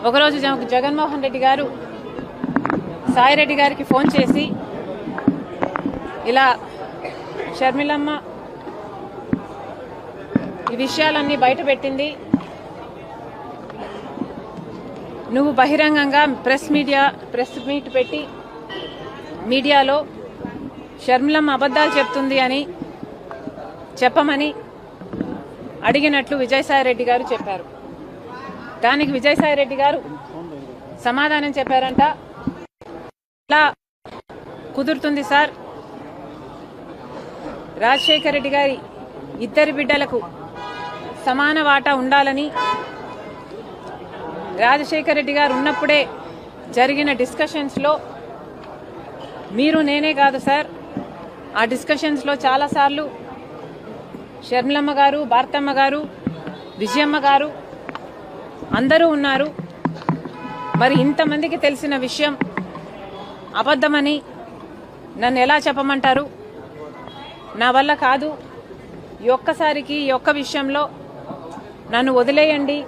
ఒకరోజు జగన్మోహన్ రెడ్డి గారు సాయిరెడ్డి గారికి ఫోన్ చేసి ఇలా షర్మిలమ్మ ఈ విషయాలన్నీ బయటపెట్టింది, నువ్వు బహిరంగంగా ప్రెస్ మీట్ పెట్టి మీడియాలో షర్మిలమ్మ అబద్ధాలు చెప్తుంది అని చెప్పమని అడిగినట్లు విజయసాయిరెడ్డి గారు చెప్పారు. దానికి విజయసాయిరెడ్డి గారు సమాధానం చెప్పారంట, ఇలా కుదురుతుంది సార్, రాజశేఖర రెడ్డి గారి ఇద్దరి బిడ్డలకు సమాన వాటా ఉండాలని రాజశేఖర రెడ్డి గారు ఉన్నప్పుడే జరిగిన డిస్కషన్స్లో మీరు నేనే కాదు సార్, ఆ డిస్కషన్స్లో చాలాసార్లు షర్మిలమ్మ గారు, భారతమ్మ గారు, విజయమ్మ గారు అందరూ ఉన్నారు. మరి ఇంతమందికి తెలిసిన విషయం అబద్ధమని నన్ను ఎలా చెప్పమంటారు? నా వల్ల కాదు, ఈ ఒక్కసారికి ఈ ఒక్క విషయంలో నన్ను వదిలేయండి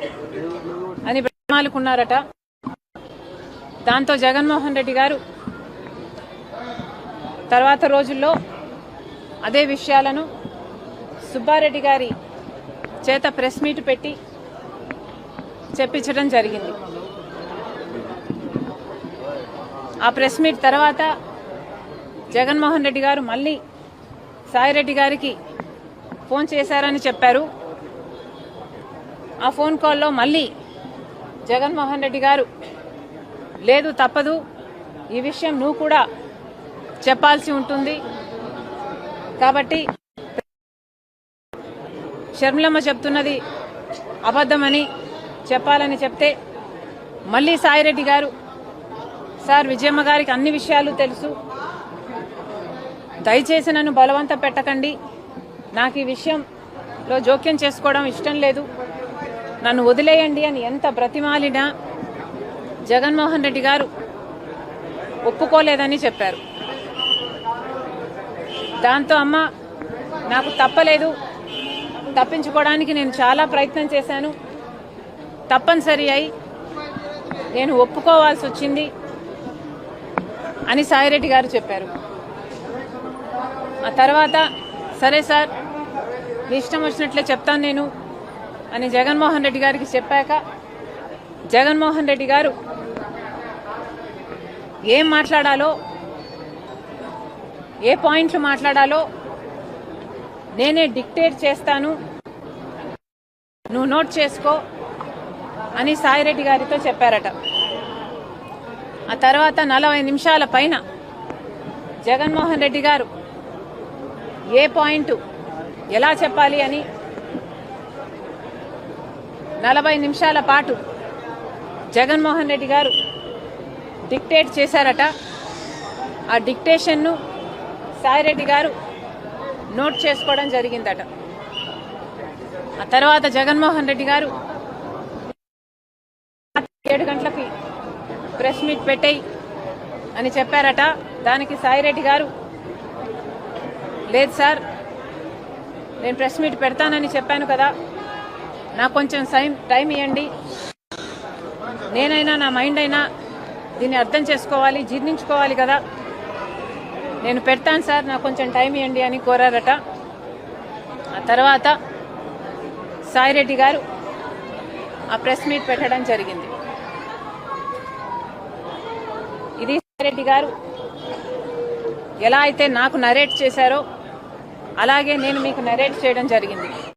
అని బ్రతిమాలుకున్నారట. దాంతో జగన్మోహన్ రెడ్డి గారు తర్వాత రోజుల్లో అదే విషయాలను సుబ్బారెడ్డి గారి చేత ప్రెస్ మీట్ పెట్టి చెప్పించడం జరిగింది. ఆ ప్రెస్ మీట్ తర్వాత జగన్మోహన్ రెడ్డి గారు మళ్ళీ సాయిరెడ్డి గారికి ఫోన్ చేశారని చెప్పారు. ఆ ఫోన్ కాల్లో మళ్ళీ జగన్మోహన్ రెడ్డి గారు లేదు, తప్పదు, ఈ విషయం నువ్వు కూడా చెప్పాల్సి ఉంటుంది కాబట్టి షర్మిలమ్మ చెప్తున్నది అబద్ధమని చెప్పాలని చెప్తే మళ్ళీ సాయిరెడ్డి గారు, సార్ విజయమ్మ గారికి అన్ని విషయాలు తెలుసు, దయచేసి నన్ను బలవంత పెట్టకండి, నాకు ఈ విషయంలో జోక్యం చేసుకోవడం ఇష్టం లేదు, నన్ను వదిలేయండి అని ఎంత బ్రతిమాలినా జగన్మోహన్ రెడ్డి గారు ఒప్పుకోలేదని చెప్పారు. దాంతో అమ్మ నాకు తప్పలేదు, తప్పించుకోవడానికి నేను చాలా ప్రయత్నం చేశాను, తప్పనిసరి అయి నేను ఒప్పుకోవాల్సి వచ్చింది అని సాయిరెడ్డి గారు చెప్పారు. ఆ తర్వాత సరే సార్ మీ ఇష్టం వచ్చినట్లే చెప్తాను నేను అని జగన్మోహన్ రెడ్డి గారికి చెప్పాక జగన్మోహన్ రెడ్డి గారు ఏం మాట్లాడాలో, ఏ పాయింట్లు మాట్లాడాలో నేనే డిక్టేట్ చేస్తాను, నువ్వు నోట్ చేసుకో అని సాయిరెడ్డి గారితో చెప్పారట. ఆ తర్వాత 40 నిమిషాల పైన జగన్మోహన్ రెడ్డి గారు ఏ పాయింట్ ఎలా చెప్పాలి అని 40 నిమిషాల పాటు జగన్మోహన్ రెడ్డి గారు డిక్టేట్ చేశారట. ఆ డిక్టేషన్ను సాయిరెడ్డి గారు నోట్ చేసుకోవడం జరిగిందట. ఆ తర్వాత జగన్మోహన్ రెడ్డి గారు 7 గంటలకి ప్రెస్ మీట్ పెట్టేయి అని చెప్పారట. దానికి సాయిరెడ్డి గారు లేదు సార్, నేను ప్రెస్ మీట్ పెడతానని చెప్పాను కదా, నాకు కొంచెం టైం ఇవ్వండి, నేనైనా నా మైండ్ అయినా దీన్ని అర్థం చేసుకోవాలి, జీర్ణించుకోవాలి కదా, నేను పెడతాను సార్, నాకు కొంచెం టైం ఇవ్వండి అని కోరారట. ఆ తర్వాత సాయిరెడ్డి గారు ఆ ప్రెస్ మీట్ పెట్టడం జరిగింది. ఇది సాయిరెడ్డి గారు ఎలా అయితే నాకు నరేట్ చేశారో అలాగే నేను మీకు నరేట్ చేయడం జరిగింది.